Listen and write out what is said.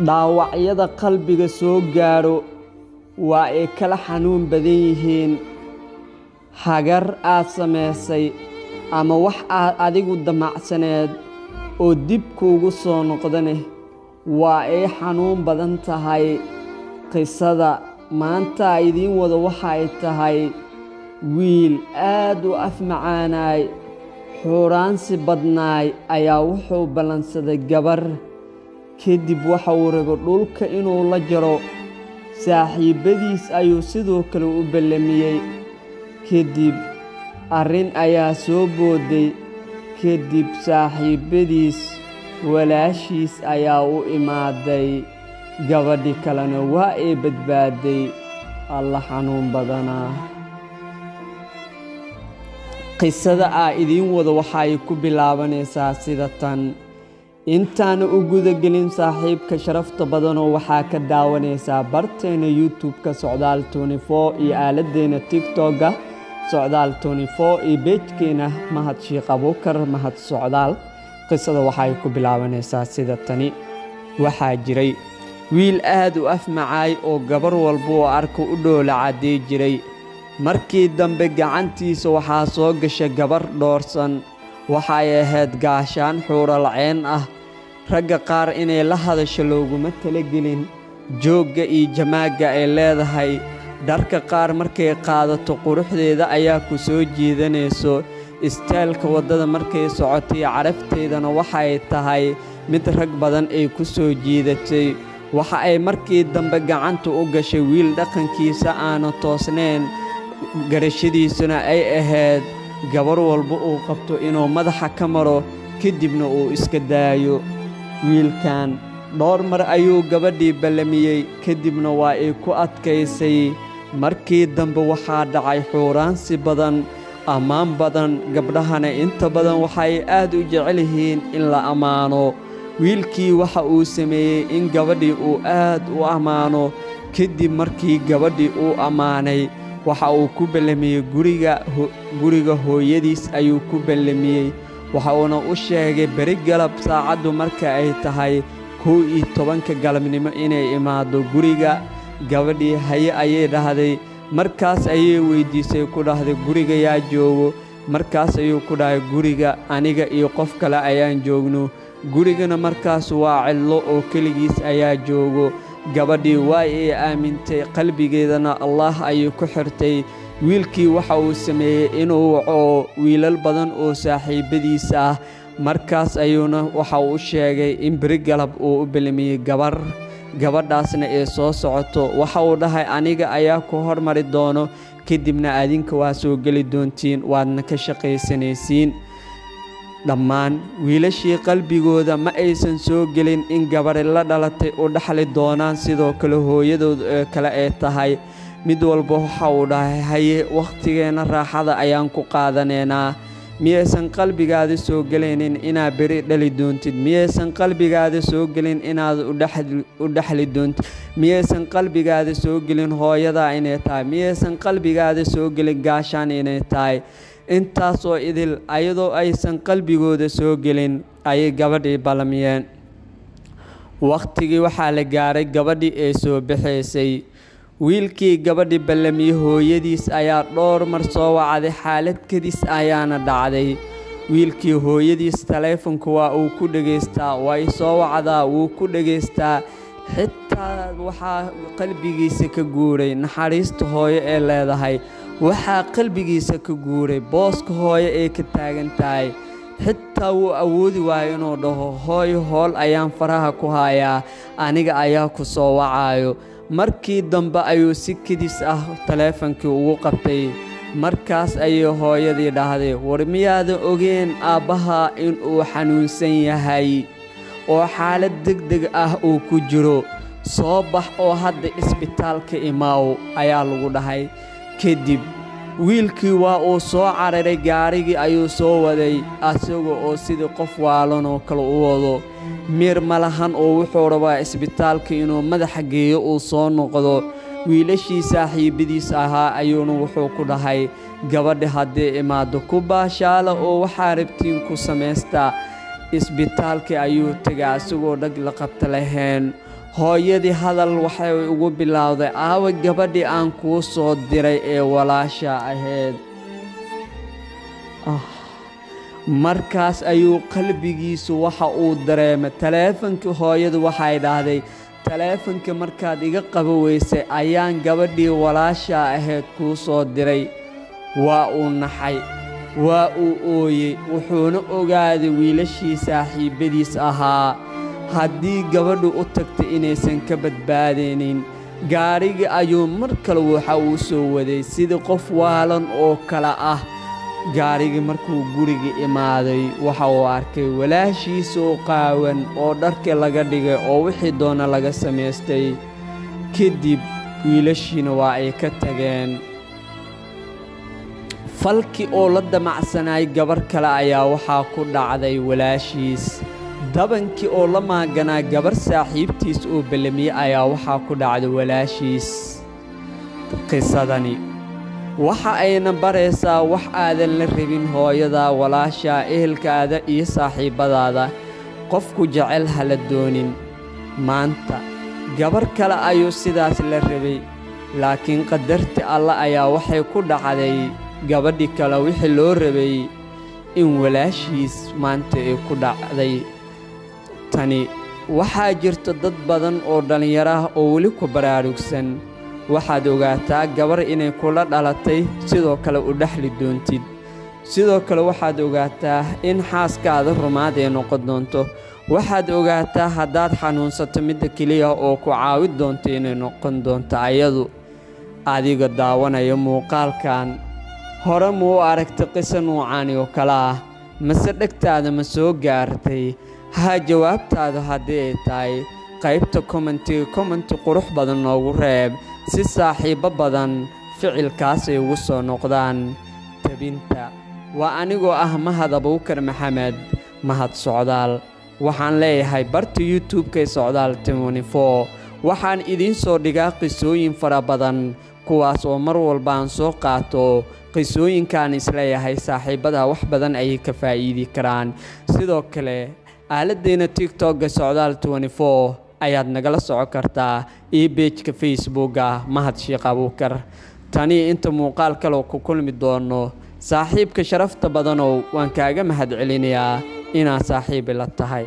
dhaawacyada qalbiga soo gaaro waa ay kala xanuun badan yihiin. hagar aad samaysay ama wax aad adigu damacsaneed oo dib kuugu soo noqdane waa ay xanuun badan tahay. qisada maanta idiin wada waxa ay tahay wiil aad u afmacaanay xuuraansi badnaay ayaa wuxuu ballansaday gabar. kadib waxa uu rabo dhulka inuu la jaro. saaxiibadiis ayuu sidoo kale u ballamiyey. kadib arrin ayaa soo booday. kadib saaxiibadiis walaashiis ayaa u imaaday. gabadhi kalena waa ay badbaaday. alla xanuun badanaa. qisada idiin wada waxay ku bilaabanaysaa sida tan. intaana u gudagelin saaxiibka sharafta badanoo waxaa ka daawanaysaa barteena YouTube-ka Socdaal 24 iyo aaladeena TikTok-ga Socdaal 24 iyo page-keena Mahad Sheekh Abuukar Mahad Socdaal. qisada waxay ku bilaabanaysaa sida tani. waxaa jiray wiil aad u afmacaay oo gabar walba oo arko u dhoola cadeey jiray. markii dambe gacantiisa waxaa soo gashay gabar dhoorsan. waxay ahayd gaashaan xuuralceen ah. ragga qaar inay la hadasho looguma talagelin joogga iyo jamaaga ay leedahay. dharka qaar markay qaadato quruxdeeda ayaa ku soo jiidanayso. istaylka waddada markay socotay carafteedana waxay tahay mid rag badan ay ku soo jiidatay. waxa ay markii dambe gacanta u gashay wiil dhaqankiisa aanu toosnayn. garashadiisuna ay ahayd gabar walba uu qabto inuu madaxa ka maro kadibna uu iska daayo. wiilkan dhowr mar ayuu gabadhii ballamiyey kadibna waa ay ku adkaysay. markii dambe waxaa dhacay xuuraansi badan, ammaan badan. gabdhahana inta badan waxay aad u jecel yihiin in la ammaano. wiilkii waxa uu sameeyey in gabadhii uu aad u ammaano. kadib markii gabadhii uu ammaanay waxa uu ku ballamiyey guriga hooyadiis ayuu ku ballamiyey. waxa uuna u sheegay beri galab saacaddu marka ay tahay 11 galabnimo inay imaado guriga. gabadhii haye ayay dhahday. markaas ayay weydiisay ku dhahday guriga yaa joogo. markaas ayuu ku dhahay guriga aniga iyo qof kale ayaan joogno. gurigana markaas waa cidlo oo keligiis ayaa joogo. gabadhii waa ay aamintay qalbigeedana Allah ayuu ku xirtay. wiilkii waxa uu sameeyey inuu waco wiilal badan oo saaxiibadiis ah. markaas ayuuna waxa uu sheegay in beri galab uu u ballamiyey gabar. gabadhaasna ee soo socoto waxa uu dhahay aniga ayaa ku hormari doono kadibna adinka waa soo geli doontiin waadna ka shaqaysanaysiin. dhammaan wiilashii qalbigooda ma aysan soo gelin in gabadhi la dhalatay u dhaxli doonaan sidoo kale hooyadood kale ay tahay. mid walba waxa uu dhahay haye wakhtigeena raaxada ayaan ku qaadanaynaa. miyaysan qalbigaada soo gelaynin inaad beri dhali doontid? miyaysan qalbigaada soo gelin inaad u dhaxli doontid? miyaysan qalbigaada soo gelin hooyadaa inay tahay? miyaysan qalbigaada soo gelin gaashaan inay tahay? intaasoo idil ayadoo aysan qalbigooda soo gelin ayay gabadhii ballamiyeen. wakhtigii waxaa la gaaray gabadhii ay soo baxaysay. wiilkii gabadhii ballamiyey hooyadiis ayaa dhowr mar soo wacday. xaalad kadis ayaana dhacday. wiilkii hooyadiis taleefanku waa uu ku dhegaystaa. way soo wacdaa wuu ku dhegaystaa. xitaa waxaa qalbigiisa ka guuray naxariista hooyo ee leedahay. waxaa qalbigiisa ka guuray booska hooyo ee ka taagan tahay. xitaa wuu awoodi waayo inuu dhaho hooyo hool ayaan faraha ku hayaa aniga ayaa ku soo wacayo. markii dambe ayuu si kedis ah taleefankii ugu qabtay. markaas ayay hooyadii dhahday war miyaadan ogeen aabbaha inuu xanuunsan yahay oo xaalad degdeg ah uu ku jiro? soo bax oo hadda isbitaalka imaaw ayaa lagu dhahay. kadib wiilkii waa uu soo cararay. gaarigii ayuu soo waday asagoo oo sidii qof waalan oo kale u wado. mir ma lahan oo wuxuu rabaa isbitaalka inuu madaxa geeyo uu soo noqdo. wiilashii saaxiibadiis ahaa ayuuna wuxuu ku dhahay gabadha haddii imaado ku baashaala oo waxaa rabtiin ku samaystaa. isbitaalkii ayuu tegay asagoo dhag la qabta lahayn. hooyadii hadal waxay ugu bilowday aawa gabadhii aan kuu soo diray ee walaasha ahayd. markaas ayuu qalbigiisu waxa uu dareemay taleefankii hooyadu waxay dhahday taleefankii markaad iga qaba weysay ayaan gabadhii walaasha ahayd kuu soo diray. waa uu naxay, waa uu ooyey, wuxuuna ogaaday wiilashii saaxiibadiis ahaa haddii gabadhu u tagtay inaysan ka badbaadaynin. gaarigii ayuu mar kale waxa uu soo waday sidii qof waalan oo kale ah. gaarigii markuu guriga imaaday waxa uu arkay walaashiisoo qaawan oo dharkii laga dhigay oo wixii doona laga samaystay. kadib wiilashiina waa ay ka tageen. falkii oo la damacsanay gabar kale ayaa waxaa ku dhacday walaashiis. dabankii oo la maaganaa gabar saaxiibtiis oo balamiye ayaa waxaa ku dhacday walaashiis. qisadani waxa ayna baraysaa wax aadan la rabin hooyada, walaasha, ehelkaada iyo saaxiibadaada. qofku jecel hala doonin. maanta gabar kale ayuu sidaas la rabay, laakiin qadarti alla ayaa waxay ku dhacday gabadhii kale wixii loo rabay in walaashiis maanta ay ku dhacday. tani waxaa jirta dad badan oo dhallinyaro ah oo weli ku baraarugsan. waxaad ogaataa gabar inay kula dhalatay sidoo kale u dhexli doontid. sidoo kale waxaad ogaataa in xaaskaada rumaad ay noqon doonto. waxaad ogaataa haddaad xanuunsato midda keliya oo ku caawin doonto inay noqon doonto ayadu. adiga daawanaya muuqaalkan hore ma u aragtay qiso nuucaani oo kale ah? mase dhegtaada ma soo gaartay? haa, jawaabtaadu haddii ay tahay qaybta commenti qurux badan noogu reeb si saaxiibo badan ficilkaas ay ugu soo noqdaan. tabinta waa anigoo ah Mahad Abuukar Maxamed, Mahad Socdaal. waxaan leeyahay barta YouTube-ka Socdaal 24. waxaan idiin soo dhigaa qisooyin fara badan kuwaas oo mar walba aan soo qaato qisooyinkaan isleeyahay saaxiibada wax badan ayay ka faa'iidi karaan. sidoo kale aaladdeena TikTok-ga Socdaal 24 ayaad nagala socon kartaa iyo page-ka Facebook-ga Mahad Sheekh Abuukar. tani inta muuqaal kale ku kulmi doono saaxiibka sharafta badanoo waan kaaga mahad celinayaa inaad saaxiib la tahay.